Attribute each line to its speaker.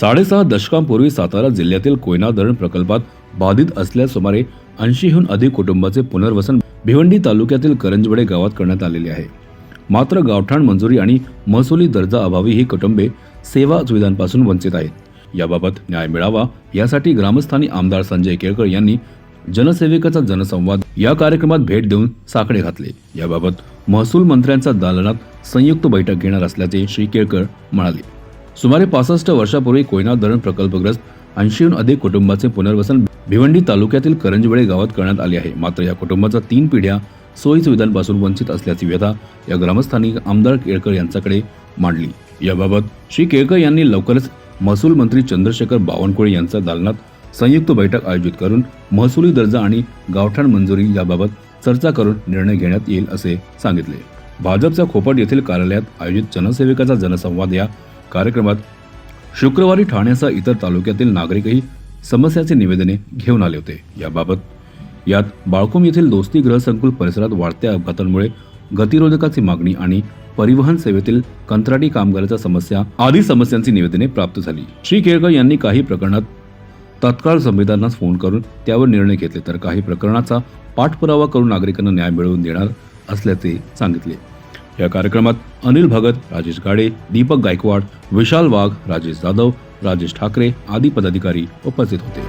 Speaker 1: 6.5 दशकांपूर्वी सातारा जिल्ह्यातील कोयना धरण प्रकल्पात बाधित असलेल्या सुमारे 80हून अधिक कुटुंबांचे पुनर्वसन भिवंडी तालुक्यातील करंजवडे गावात करण्यात आलेले आहे. मात्र गावठाण मंजुरी आणि महसुली दर्जा अभावी ही कुटुंबे सेवा सुविधांपासून वंचित आहेत. याबाबत न्याय मिळावा यासाठी ग्रामस्थांनी आमदार संजय केळकर यांनी जनसेविकाचा जनसंवाद या कार्यक्रमात भेट देऊन साकडे घातले. याबाबत महसूल मंत्र्यांच्या दालनात संयुक्त बैठक घेणार असल्याचे श्री केळकर म्हणाले. सुमारे 65 वर्षापूर्वी कोयना धरण प्रकल्पग्रस्त 80हून अधिक कुटुंबाचे पुनर्वसन भिवंडी तालुक्यातील करंजवडे गावात करण्यात आले आहे. मात्र या कुटुंबाच्या 3 पिढ्या सोयी सुविधांपासून वंचित असल्याची व्यथा या ग्रामस्थांनी आमदार केळकर यांच्याकडे मांडली. याबाबत श्री केळकर यांनी लवकरच महसूल मंत्री चंद्रशेखर बावनकुळे यांच्या दालनात संयुक्त बैठक आयोजित करून महसुली दर्जा आणि गावठाण मंजुरी याबाबत चर्चा करून निर्णय घेण्यात येईल असे सांगितले. भाजपच्या खोपट येथील कार्यालयात आयोजित जनसेविकाचा जनसंवाद या कार्यक्रमात शुक्रवारी ठाण्यासह इतर तालुक्यातील नागरिकही समस्याचे निवेदने घेऊन आले होते. यात बाळकोम येथील दोस्ती गृहसंकुल परिसरात वाढत्या अपघातांमुळे गतिरोधकाची मागणी आणि परिवहन सेवेतील कंत्राटी कामगारांच्या समस्या आदी समस्यांची निवेदने प्राप्त झाली. श्री केळकर यांनी काही प्रकरणात तत्काळ संविधानास फोन करून त्यावर निर्णय घेतले तर काही प्रकरणाचा पाठपुरावा करून नागरिकांना न्याय मिळवून देणार असल्याचे सांगितले. या कार्यक्रमात अनिल भगत, राजेश गाडे, दीपक गायकवाड, विशाल वाघ, राजेश जाधव, राजेश ठाकरे आदी पदाधिकारी उपस्थित होते.